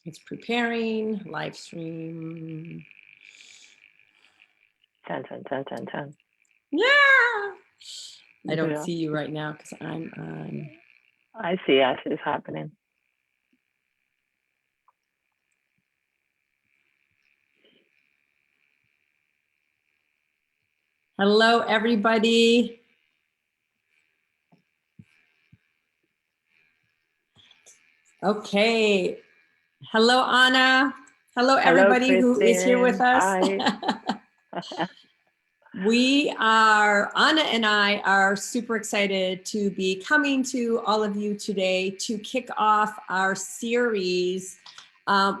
It's preparing, live stream. 10, 10, 10, 10, 10. Yeah. I don't Yeah. see you right now because I'm on. I see as it's happening. Hello, everybody. Okay. Hello, Ana. Hello, Hello, everybody who is here with Kristen. us. Hi. Ana and I are super excited to be coming to all of you today to kick off our series,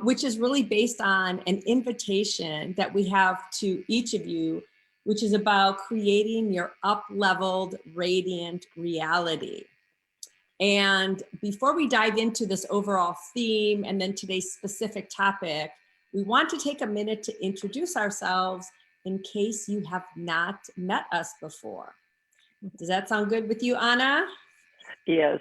which is really based on an invitation that we have to each of you, which is about creating your up-leveled, radiant reality. And before we dive into this overall theme and then today's specific topic, we want to take a minute to introduce ourselves in case you have not met us before. Does that sound good with you, Ana? Yes.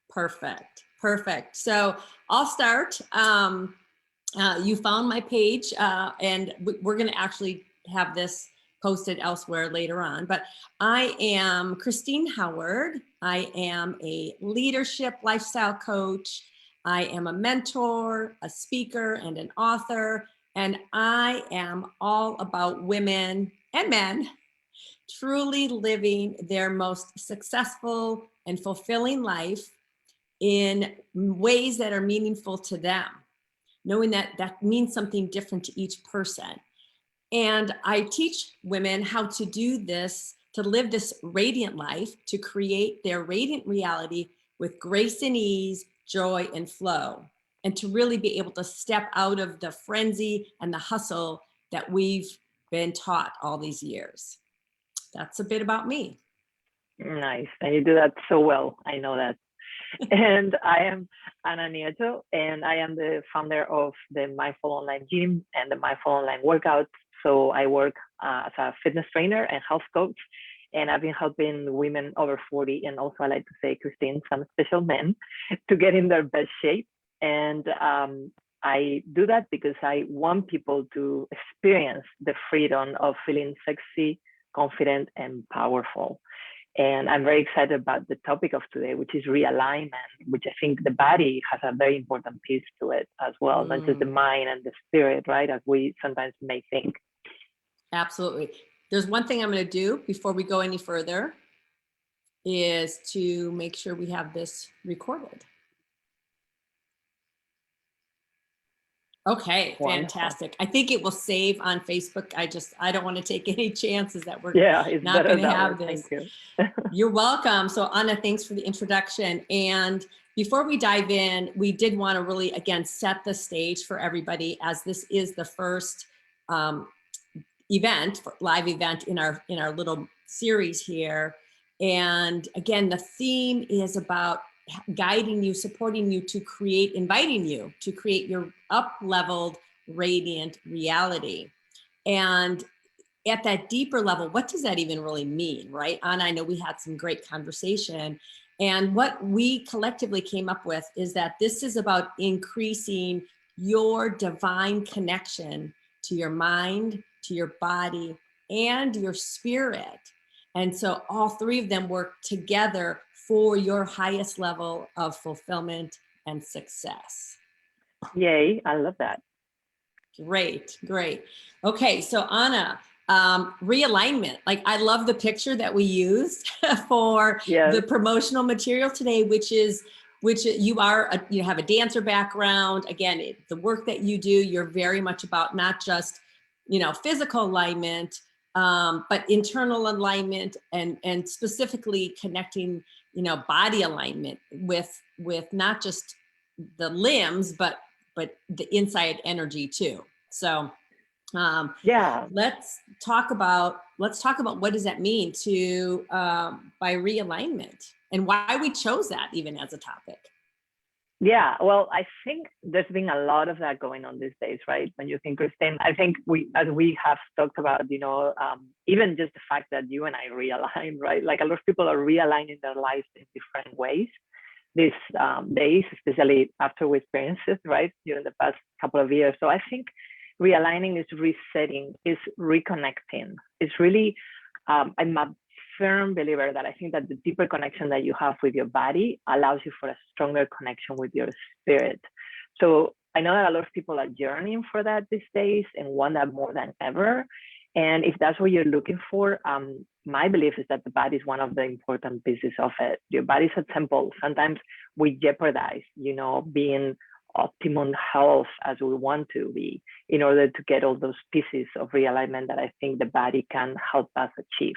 Perfect, perfect. So I'll start. You found my page and we're gonna actually have this posted elsewhere later on, but I am Christine Howard. I am a leadership lifestyle coach. I am a mentor, a speaker, and an author, and I am all about women and men truly living their most successful and fulfilling life in ways that are meaningful to them, knowing that that means something different to each person. And I teach women how to do this, to live this radiant life, to create their radiant reality with grace and ease, joy and flow, and to really be able to step out of the frenzy and the hustle that we've been taught all these years. That's a bit about me. Nice. And you do that so well. I know that. And I am Ana Nieto, and I am the founder of the Mindful Online Gym and the Mindful Online Workouts. So I work as a fitness trainer and health coach, and I've been helping women over 40, and also I like to say, Christine, some special men, to get in their best shape. And I do that because I want people to experience the freedom of feeling sexy, confident, and powerful. And I'm very excited about the topic of today, which is realignment, which I think the body has a very important piece to it as well, not just the mind and the spirit, right? As we sometimes may think. Absolutely. There's one thing I'm going to do before we go any further is to make sure we have this recorded. Okay, fantastic. I think it will save on Facebook. I don't want to take any chances that we're not going to have this. Thank you. You're welcome. So Ana, thanks for the introduction. And before we dive in, we did want to really, again, set the stage for everybody, as this is the first live event in our little series here. And again, the theme is about guiding you, supporting you to create, inviting you to create your up-leveled, radiant reality. And at that deeper level, what does that even really mean, right? Ana, I know we had some great conversation. And what we collectively came up with is that this is about increasing your divine connection to your mind, to your body, and your spirit. And so all three of them work together for your highest level of fulfillment and success. Yay, I love that. Great, great. Okay, so Ana, realignment. Like, I love the picture that we used for the promotional material today, which you have a dancer background. Again, the work that you do, you're very much about not just, physical alignment, but internal alignment and specifically connecting, body alignment with not just the limbs, but the inside energy too. So let's talk about what does that mean to by realignment, and why we chose that even as a topic. Yeah, well, I think there's been a lot of that going on these days, right? When you think, Christine, I think as we have talked about, even just the fact that you and I realign, right? Like, a lot of people are realigning their lives in different ways. these days, especially after we experienced it, right, during the past couple of years. So I think realigning is resetting, is reconnecting. It's really, I'm a firm believer that I think that the deeper connection that you have with your body allows you for a stronger connection with your spirit. So I know that a lot of people are yearning for that these days and want that more than ever. And if that's what you're looking for, my belief is that the body is one of the important pieces of it. Your body is a temple. Sometimes we jeopardize, being optimum health as we want to be in order to get all those pieces of realignment that I think the body can help us achieve.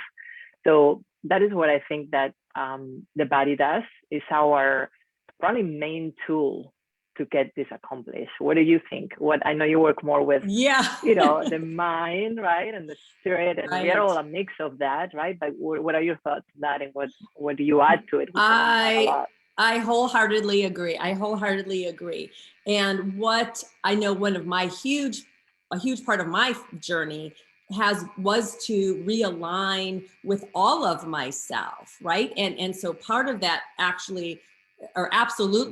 So that is what I think that the body does, is our probably main tool to get this accomplished. What do you think? What, I know you work more with, the mind, right, and the spirit, and we are all a mix of that, right? But what are your thoughts on that, and what do you add to it? I wholeheartedly agree. And what I know, a huge part of my journey was to realign with all of myself, right? And so part of that absolutely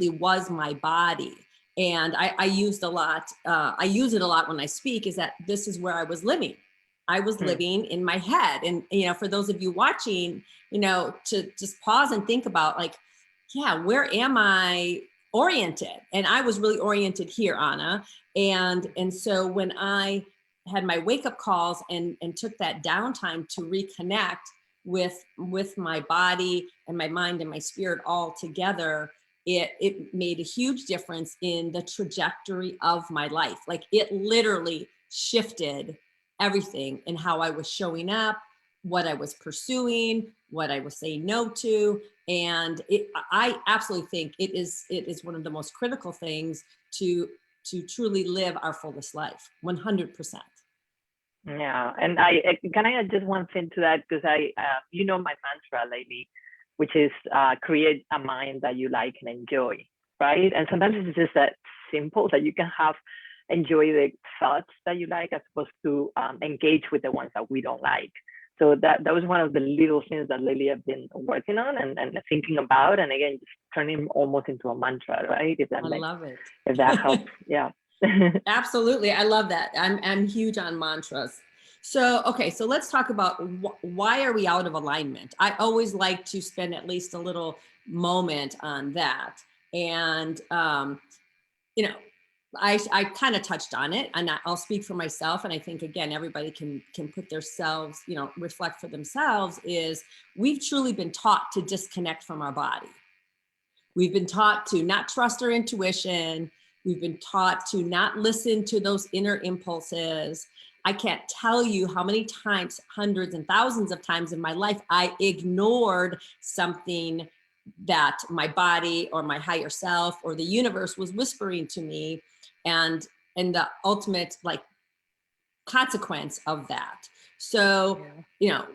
was my body. And I use it a lot when I speak, is that this is where I was living. I was living in my head. And, for those of you watching, to just pause and think about, like, where am I oriented? And I was really oriented here, Ana. And so when I had my wake up calls and took that downtime to reconnect with my body and my mind and my spirit all together, it made a huge difference in the trajectory of my life. Like, it literally shifted everything in how I was showing up, what I was pursuing, what I was saying no to. And I absolutely think it is one of the most critical things to truly live our fullest life, 100%. Yeah, and can I add just one thing to that, because my mantra lately, which is create a mind that you like and enjoy, right? And sometimes it's just that simple, that you can enjoy the thoughts that you like, as opposed to engage with the ones that we don't like. So that was one of the little things that lately I've been working on and thinking about, and again, just turning almost into a mantra, right? Love it. If that helps, yeah. Absolutely, I love that. I'm huge on mantras. So, okay, so let's talk about why are we out of alignment? I always like to spend at least a little moment on that. And, I kind of touched on it, and I'll speak for myself. And I think, again, everybody can put themselves, reflect for themselves, is we've truly been taught to disconnect from our body. We've been taught to not trust our intuition. We've been taught to not listen to those inner impulses. I can't tell you how many times, hundreds and thousands of times in my life, I ignored something that my body or my higher self or the universe was whispering to me, and the ultimate, like, consequence of that. So,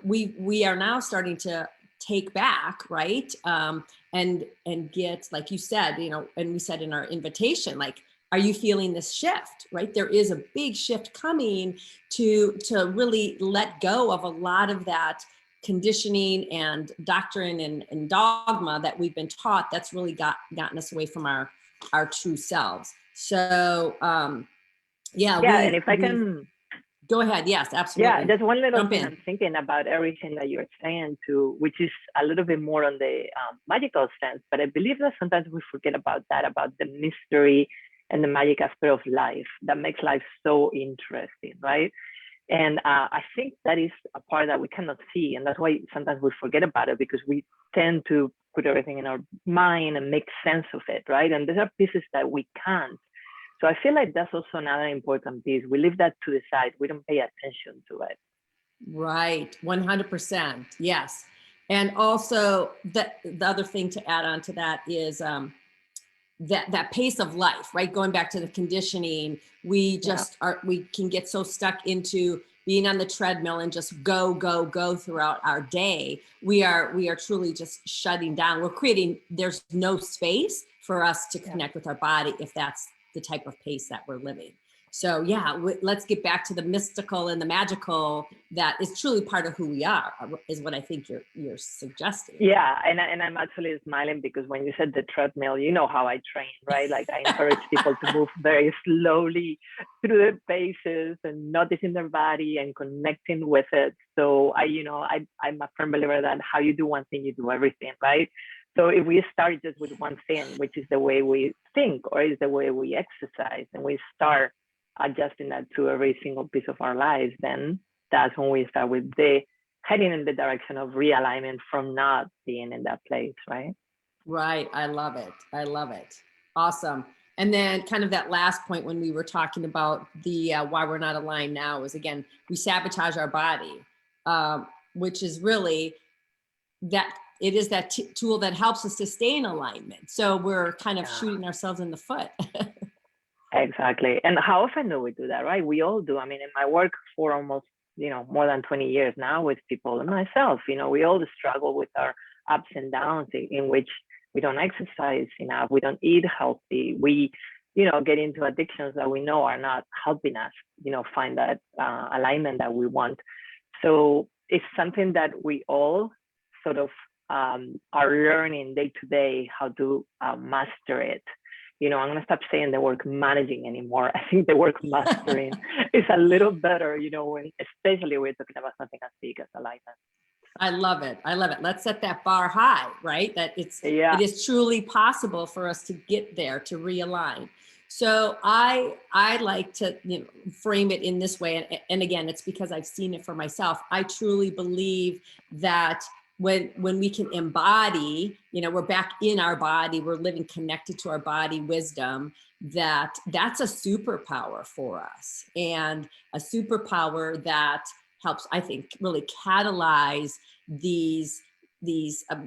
we are now starting to take back, right? And get, like you said, and we said in our invitation, like, are you feeling this shift, right? There is a big shift coming to really let go of a lot of that conditioning and doctrine and dogma that we've been taught, that's really gotten us away from our true selves. So, and if I can go ahead. Yes, absolutely. Yeah, just one little thing I'm thinking about everything that you're saying too, which is a little bit more on the magical sense, but I believe that sometimes we forget about that, about the mystery and the magic aspect of life that makes life so interesting, right? And I think that is a part that we cannot see, and that's why sometimes we forget about it, because we tend to put everything in our mind and make sense of it, right? And there are pieces that we can't. So I feel like that's also another important piece. We leave that to the side. We don't pay attention to it. Right, 100%. Yes. And also the other thing to add on to that is that pace of life, right? Going back to the conditioning, we can get so stuck into being on the treadmill and just go throughout our day. We are truly just shutting down. There's no space for us to connect with our body if that's the type of pace that we're living. So yeah, let's get back to the mystical and the magical that is truly part of who we are, is what I think you're suggesting. Yeah, and I'm actually smiling because when you said the treadmill, you know how I train, right? Like I encourage people to move very slowly through the paces and noticing their body and connecting with it. So I'm a firm believer that how you do one thing, you do everything, right? So if we start just with one thing, which is the way we think or is the way we exercise, and we start adjusting that to every single piece of our lives, then that's when we start with heading in the direction of realignment from not being in that place, right? Right. I love it. I love it. Awesome. And then kind of that last point when we were talking about the why we're not aligned now is, again, we sabotage our body, which is really that it is that tool that helps us to stay in alignment. So we're kind of shooting ourselves in the foot. Exactly. And how often do we do that, right? We all do. I mean, in my work for almost, more than 20 years now with people and myself, we all struggle with our ups and downs in which we don't exercise enough, we don't eat healthy, we, get into addictions that we know are not helping us, find that alignment that we want. So it's something that we all sort of are learning day to day how to master it. I'm going to stop saying the word managing anymore. I think the word mastering is a little better, especially when we're talking about something as big as alignment. I love it. I love it. Let's set that bar high, right? That it is truly possible for us to get there, to realign. So I like to frame it in this way. And again, it's because I've seen it for myself. I truly believe that when we can embody, we're back in our body, we're living connected to our body wisdom, that's a superpower for us, and a superpower that helps, I think, really catalyze these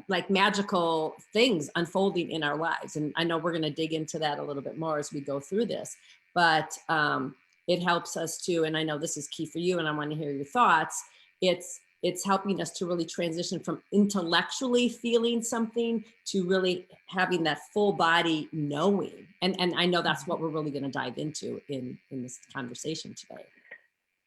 like magical things unfolding in our lives. And I know we're going to dig into that a little bit more as we go through this, but it helps us to, and I know this is key for you, and I want to hear your thoughts. It's helping us to really transition from intellectually feeling something to really having that full body knowing. And I know that's what we're really going to dive into in this conversation today.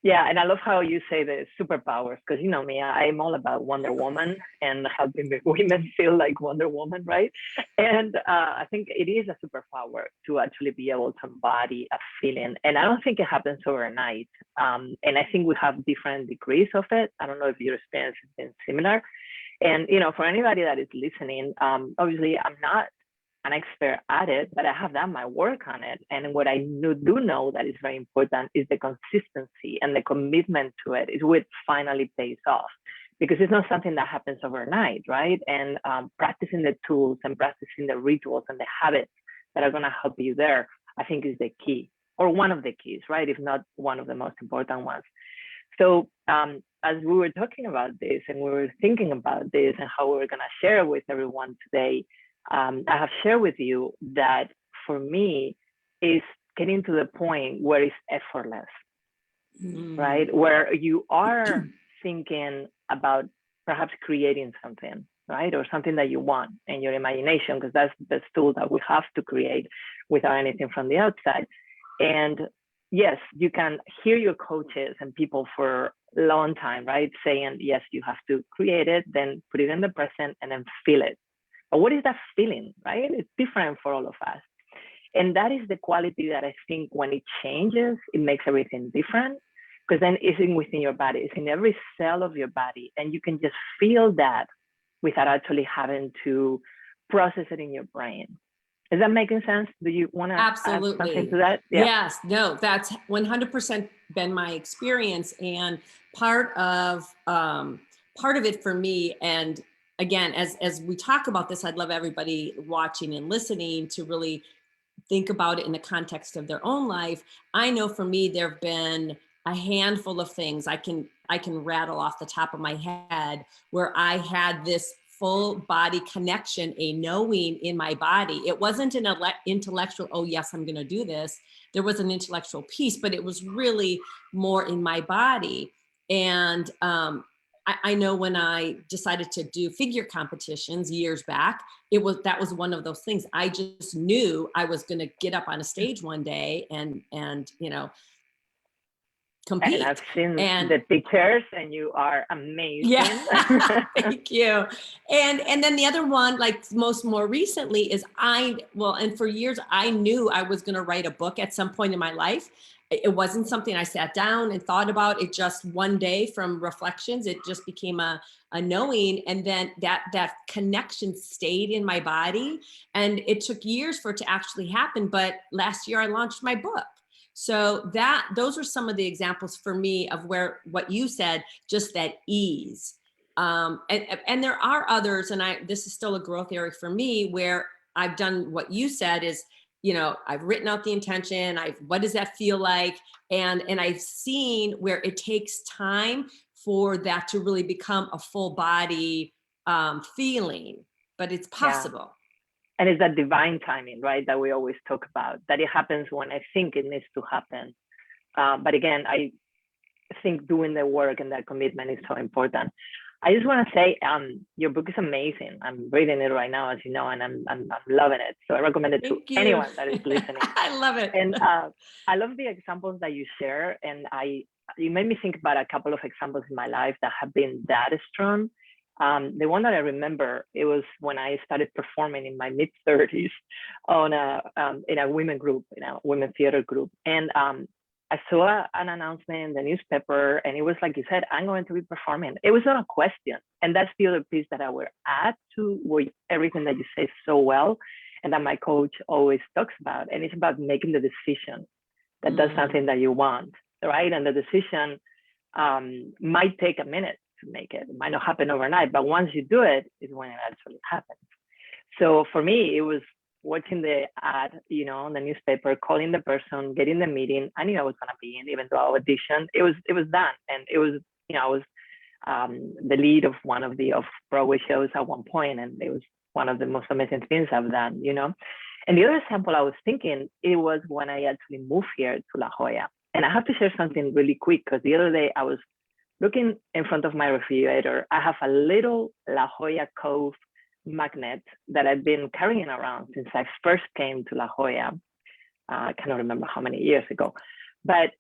Yeah, and I love how you say the superpowers, because you know me, I'm all about Wonder Woman and helping the women feel like Wonder Woman, right? And I think it is a superpower to actually be able to embody a feeling. And I don't think it happens overnight. And I think we have different degrees of it. I don't know if your experience has been similar. And, for anybody that is listening, obviously I'm not an expert at it, but I have done my work on it. And what I do know that is very important is the consistency and the commitment to it is what finally pays off, because it's not something that happens overnight, right? And practicing the tools and practicing the rituals and the habits that are going to help you there, I think is the key, or one of the keys, right? If not one of the most important ones. So as we were talking about this and we were thinking about this and how we were going to share with everyone today, I have shared with you that for me is getting to the point where it's effortless, right? Where you are thinking about perhaps creating something, right? Or something that you want in your imagination, because that's the tool that we have to create without anything from the outside. And yes, you can hear your coaches and people for a long time, right? Saying, yes, you have to create it, then put it in the present and then feel it. But what is that feeling, right? It's different for all of us. And that is the quality that I think when it changes, it makes everything different, because then it's within your body, it's in every cell of your body. And you can just feel that without actually having to process it in your brain. Is that making sense? Do you want to add something to that? Yeah. Yes, no, that's 100% been my experience. And part of it for me, and again, as we talk about this, I'd love everybody watching and listening to really think about it in the context of their own life. I know for me, there've been a handful of things I can rattle off the top of my head where I had this full body connection, a knowing in my body. It wasn't an intellectual, oh yes, I'm going to do this. There was an intellectual piece, but it was really more in my body. And I know when I decided to do figure competitions years back, that was one of those things. I just knew I was going to get up on a stage one day and, you know, And compete. I've seen And the pictures, and you are amazing. yeah, thank you. And then the other one, like more recently, is and for years I knew I was going to write a book at some point in my life. It wasn't something I sat down and thought about. It just one day from reflections, it just became a knowing, and then that connection stayed in my body. And it took years for it to actually happen. But last year I launched my book. So those are some of the examples for me of what you said, just that ease. And there are others, and this is still a growth area for me, where I've done what you said is, you know, I've written out the intention. What does that feel like? And I've seen where it takes time for that to really become a full body feeling, but it's possible. And it's that divine timing, right, that we always talk about, that it happens when I think it needs to happen. But again, I think doing the work and that commitment is so important. I just want to say, your book is amazing. I'm reading it right now, as you know, and I'm loving it. So I recommend it to anyone that is listening. I love it. And I love the examples that you share. And you made me think about a couple of examples in my life that have been that strong. The one that I remember, it was when I started performing in my mid-30s in a women group, in a women theater group. And I saw an announcement in the newspaper, and it was like you said, I'm going to be performing. It was not a question. And that's the other piece that I will add to everything that you say so well, and that my coach always talks about. And it's about making the decision that that's something that you want, right? And the decision might take a minute to make it. It might not happen overnight, but once you do it is when it actually happens. So for me, it was watching the ad, you know, on the newspaper, calling the person, getting the meeting. I knew I was going to be in, even though I auditioned. It was done, and it was, you know, I was the lead of one of the off-Broadway shows at one point, and it was one of the most amazing things I've done, you know. And the other example I was thinking, it was when I actually moved here to La Jolla. And I have to share something really quick, because the other day I was looking in front of my refrigerator. I have a little La Jolla Cove magnet that I've been carrying around since I first came to La Jolla. I cannot remember how many years ago, but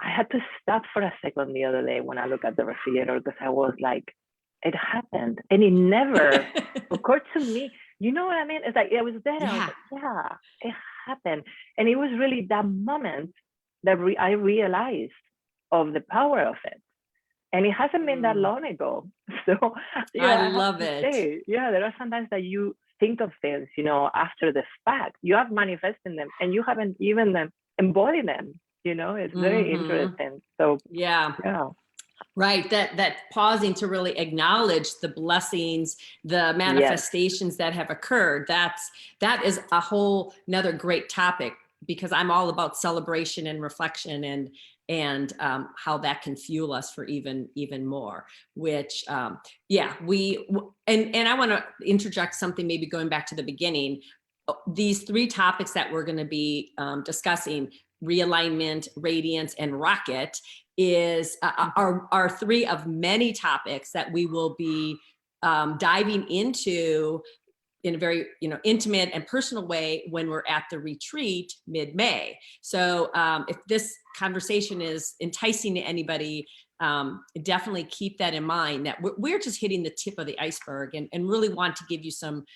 I had to stop for a second the other day when I looked at the refrigerator, because I was like, it happened, and it never occurred to me. You know what I mean? It's like it was there. I was like, yeah, it happened. And it was really that moment that I realized of the power of it. And it hasn't been that long ago. So I love it. There are sometimes that you think of things, you know, after the fact. You have manifested them, and you haven't even embodied them. You know, it's very interesting. So yeah. Right. That pausing to really acknowledge the blessings, the manifestations that have occurred. That is a whole another great topic, because I'm all about celebration and reflection and how that can fuel us for even more, which and I want to interject something, maybe going back to the beginning. These three topics that we're going to be discussing, realignment, radiance, and rocket, are three of many topics that we will be diving into in a very, you know, intimate and personal way when we're at the retreat mid-May. So if this conversation is enticing to anybody, definitely keep that in mind, that we're just hitting the tip of the iceberg, and really want to give you some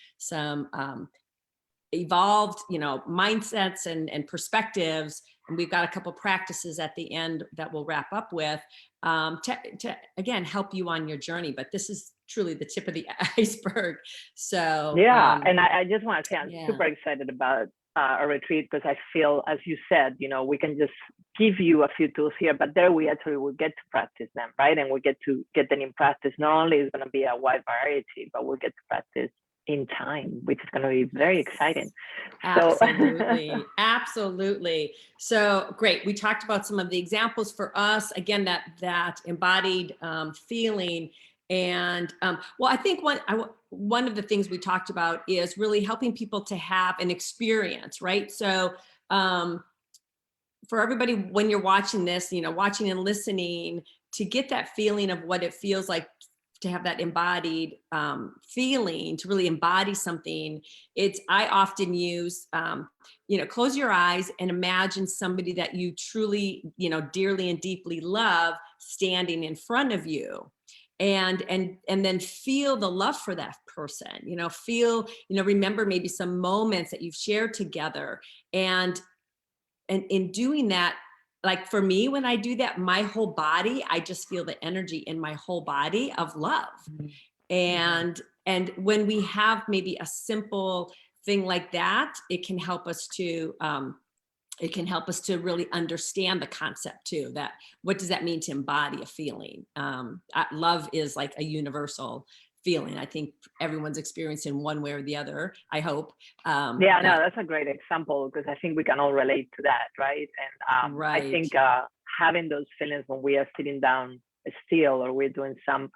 evolved, you know, mindsets and perspectives. And we've got a couple practices at the end that we'll wrap up with to again help you on your journey. But this is truly the tip of the iceberg. So and I just want to say I'm super excited about a retreat, because I feel, as you said, you know, we can just give you a few tools here, but there we actually will get to practice them, right? And we get to get them in practice. Not only is going to be a wide variety, but we'll get to practice in time, which is going to be very exciting. Absolutely. Absolutely. So great. We talked about some of the examples for us, again, that embodied feeling. And well, I think one of the things we talked about is really helping people to have an experience, right? So for everybody, when you're watching this, you know, watching and listening, to get that feeling of what it feels like to have that embodied feeling, to really embody something, I often use, close your eyes and imagine somebody that you truly, dearly and deeply love standing in front of you. And then feel the love for that person, remember maybe some moments that you've shared together. And in doing that, like for me, when I do that, my whole body, I just feel the energy in my whole body of love. And when we have maybe a simple thing like that, it can help us to really understand the concept too, that what does that mean to embody a feeling? Love is like a universal feeling. I think everyone's experiencing one way or the other, I hope. That's a great example, because I think we can all relate to that, right? And right. I think having those feelings when we are sitting down still, or we're doing some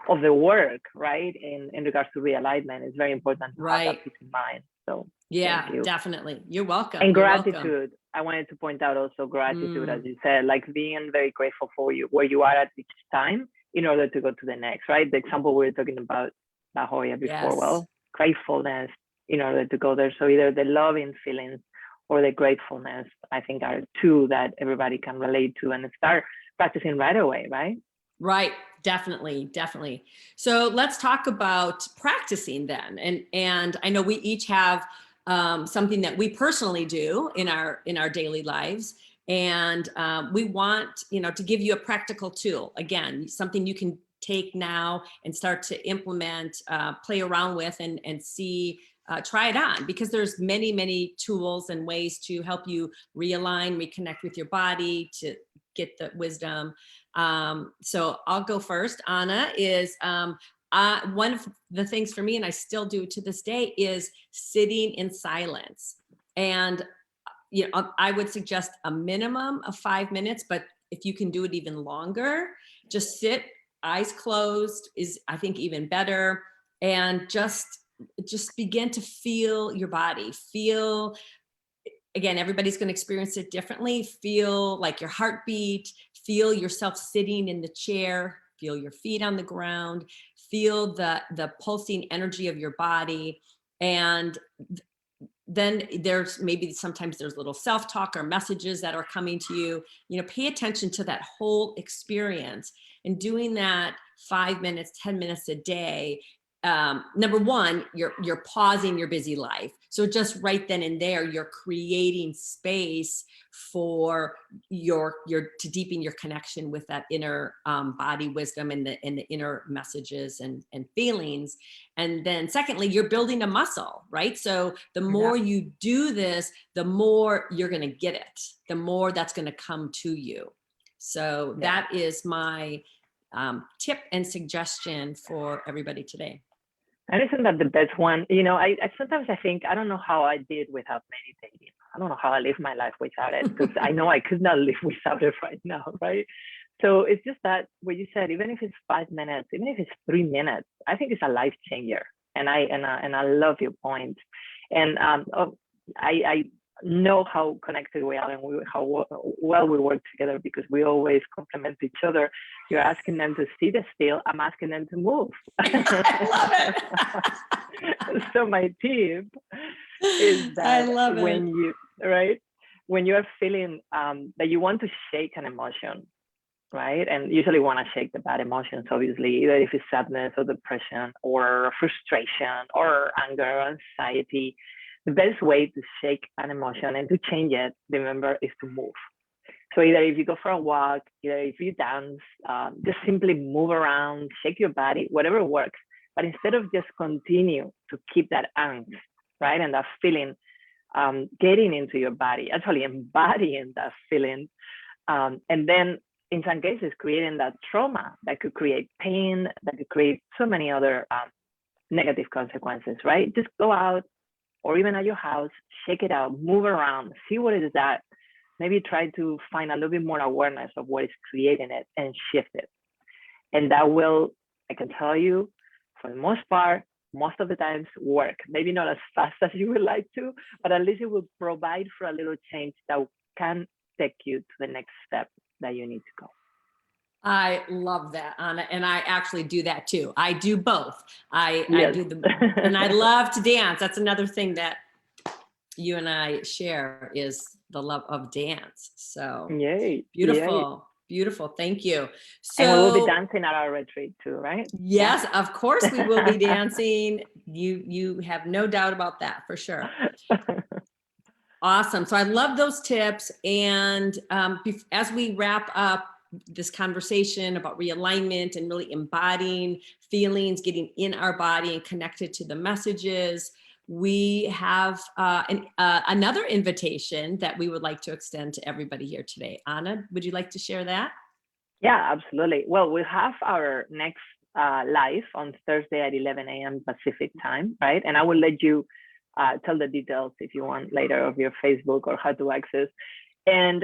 of the work, right, in regards to realignment, is very important to have that peace in mind. So yeah, definitely. You're welcome. And You're gratitude. welcome. I wanted to point out also gratitude, as you said, like being very grateful for you, where you are at each time in order to go to the next, right? The example we were talking about La Jolla before, well, gratefulness in order to go there. So either the loving feelings or the gratefulness, I think, are two that everybody can relate to and start practicing right away, right? Right. Definitely. Definitely. So let's talk about practicing then. And I know we each have something that we personally do in our daily lives. And we want, to give you a practical tool, again, something you can take now and start to implement, play around with, and see, try it on, because there's many, many tools and ways to help you realign, reconnect with your body, to get the wisdom. So I'll go first. Ana is, one of the things for me, and I still do to this day, is sitting in silence. And, I would suggest a minimum of 5 minutes, but if you can do it even longer, just sit, eyes closed is, I think, even better. And just begin to feel your body. Feel, again, everybody's going to experience it differently. Feel like your heartbeat, feel yourself sitting in the chair, feel your feet on the ground, feel the pulsing energy of your body. And then sometimes there's little self-talk or messages that are coming to you. Pay attention to that whole experience, and doing that 5 minutes, 10 minutes a day. Number one, you're pausing your busy life. So just right then and there, you're creating space for to deepen your connection with that inner body wisdom and the inner messages and feelings. And then secondly, you're building a muscle, right? So the more you do this, the more you're going to get it, the more that's going to come to you. So that is my tip and suggestion for everybody today. And isn't that the best one? I sometimes I think, I don't know how I did without meditating. I don't know how I live my life without it, because I know I could not live without it right now, right? So it's just that what you said, even if it's 5 minutes, even if it's 3 minutes, I think it's a life changer. And I love your point. And I know how connected we are, and how well we work together, because we always complement each other. You're asking them to sit still, I'm asking them to move. I love it. So my tip is that when you are feeling that you want to shake an emotion, right? And usually want to shake the bad emotions, obviously, either if it's sadness or depression or frustration or anger or anxiety. The best way to shake an emotion and to change it, remember, is to move. So either if you go for a walk, either if you dance, just simply move around, shake your body, whatever works. But instead of just continue to keep that angst, right, and that feeling getting into your body, actually embodying that feeling, and then in some cases creating that trauma that could create pain, that could create so many other negative consequences, right? Just go out, or even at your house, shake it out, move around, see what it is that. Maybe try to find a little bit more awareness of what is creating it and shift it. And that will, I can tell you, for the most part, most of the times work. Maybe not as fast as you would like to, but at least it will provide for a little change that can take you to the next step that you need to go. I love that, Anna, and I actually do that too. I do both. I Yes. do and I love to dance. That's another thing that you and I share is the love of dance. So Yay, yay. beautiful, beautiful. Thank you. And we will be So dancing at our retreat too, right? Yeah. yes, of course we will be dancing. You have no doubt about that for sure. Awesome. So I love those tips. And as we wrap up this conversation about realignment and really embodying feelings, getting in our body and connected to the messages, we have another invitation that we would like to extend to everybody here today. Ana, would you like to share that? Yeah, absolutely. Well, we have our next live on Thursday at 11 a.m. Pacific time, right? And I will let you tell the details if you want later of your Facebook or how to access. And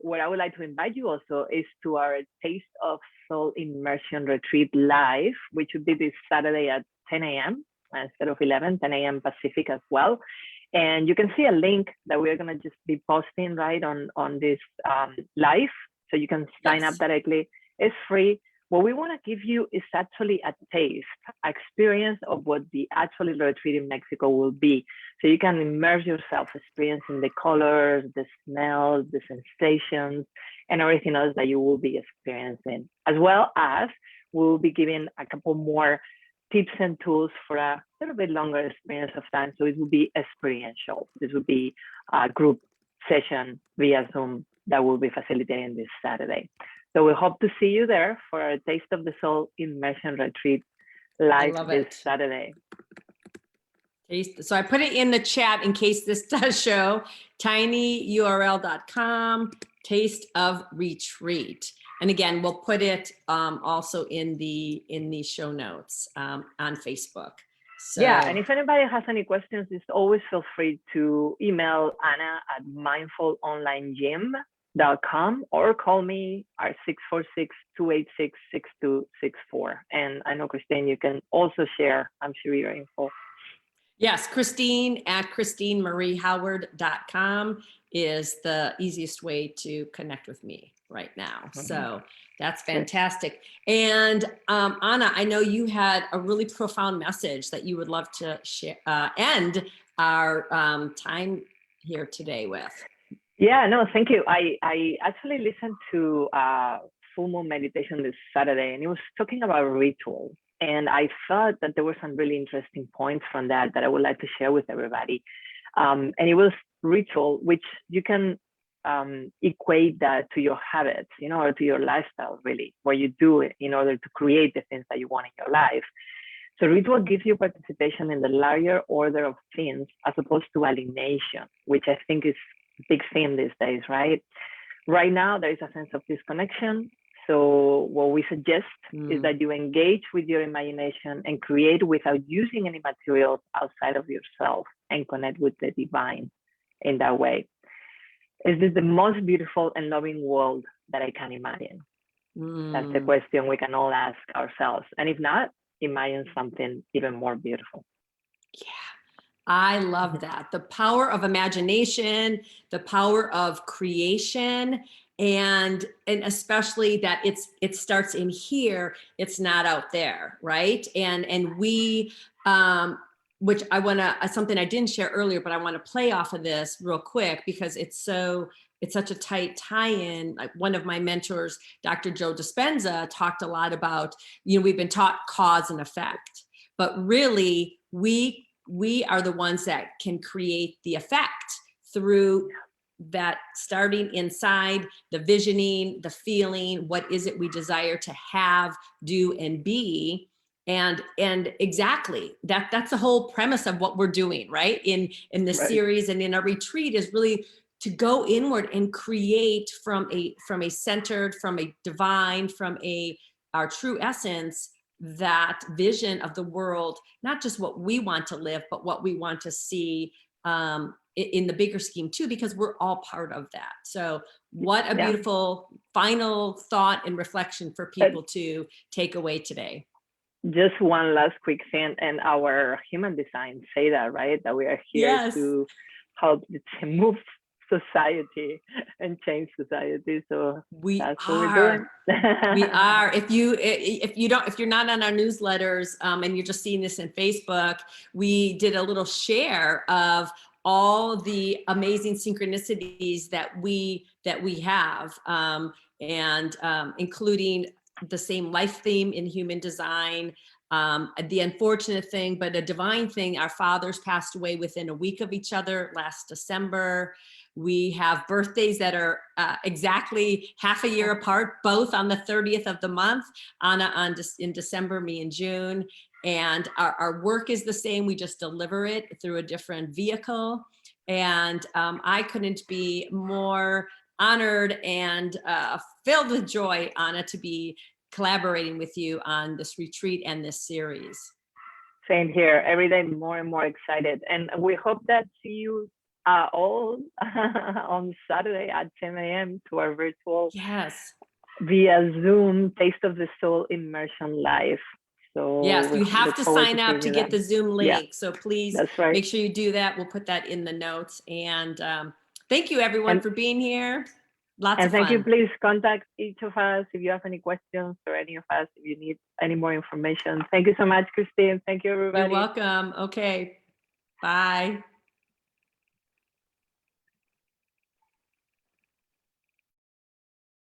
what I would like to invite you also is to our Taste of Soul Immersion Retreat live, which would be this Saturday at 10 a.m. instead of 11, 10 a.m. Pacific as well. And you can see a link that we're going to just be posting right on this live. So you can sign up directly. It's free. What we want to give you is actually a taste, experience of what the actual retreat in Mexico will be. So you can immerse yourself, experiencing the colors, the smells, the sensations, and everything else that you will be experiencing. As well as we'll be giving a couple more tips and tools for a little bit longer experience of time. So it will be experiential. This will be a group session via Zoom that will be facilitating this Saturday. So we hope to see you there for our Taste of the Soul Immersion Retreat live this Saturday. So I put it in the chat in case this does show, tinyurl.com, Taste of Retreat. And again, we'll put it also in the show notes on Facebook. So, yeah, and if anybody has any questions, just always feel free to email Ana at mindfulonlinegym.com or call me at 646-286-6264. And I know, Christine, you can also share, I'm sure, your info. Yes, Christine at ChristineMarieHoward.com is the easiest way to connect with me right now. So that's fantastic. And Ana, I know you had a really profound message that you would love to share, end our time here today with. Yeah, no, thank you. I actually listened to full moon meditation this Saturday, and it was talking about rituals. And I thought that there were some really interesting points from that I would like to share with everybody. And it was ritual, which you can equate that to your habits, or to your lifestyle, really, where you do it in order to create the things that you want in your life. So ritual gives you participation in the larger order of things as opposed to alienation, which I think is a big theme these days, right? Right now, there is a sense of disconnection. So what we suggest is that you engage with your imagination and create without using any materials outside of yourself and connect with the divine in that way. Is this the most beautiful and loving world that I can imagine? That's the question we can all ask ourselves. And if not, imagine something even more beautiful. Yeah. I love that. The power of imagination, the power of creation, and especially that it starts in here, it's not out there, right? And we, which I want to, something I didn't share earlier, but I want to play off of this real quick because it's such a tight tie-in. Like one of my mentors, Dr. Joe Dispenza, talked a lot about, we've been taught cause and effect, but really we are the ones that can create the effect through that, starting inside, the visioning, the feeling, what is it we desire to have, do, and be. And exactly that's the whole premise of what we're doing, right? In this series and in our retreat is really to go inward and create from a centered, from a divine, from our true essence, that vision of the world, not just what we want to live, but what we want to see in the bigger scheme too, because we're all part of that. So what a beautiful final thought and reflection for people to take away today. Just one last quick thing, and our human design say that, right? That we are here to help to move society and change society. So We that's what we're doing. are. We are. If you're not on our newsletters, and you're just seeing this in Facebook, we did a little share of all the amazing synchronicities that we have, and including the same life theme in human design. The unfortunate thing, but a divine thing, our fathers passed away within a week of each other last December. We have birthdays that are exactly half a year apart, both on the 30th of the month, Ana in December, me in June. And our work is the same. We just deliver it through a different vehicle. And I couldn't be more honored and filled with joy, Ana, to be collaborating with you on this retreat and this series. Same here. Every day more and more excited. And we hope that see you all on Saturday at 10 a.m. to our virtual via Zoom Taste of the Soul Immersion Live. So yes, you have to sign up to get the Zoom link. Yeah, so please that's right. Make sure you do that. We'll put that in the notes. And thank you everyone for being here. Lots of fun. And thank you. Please contact each of us if you have any questions, or any of us if you need any more information. Thank you so much, Christine. Thank you, everybody. You're welcome. Okay. Bye.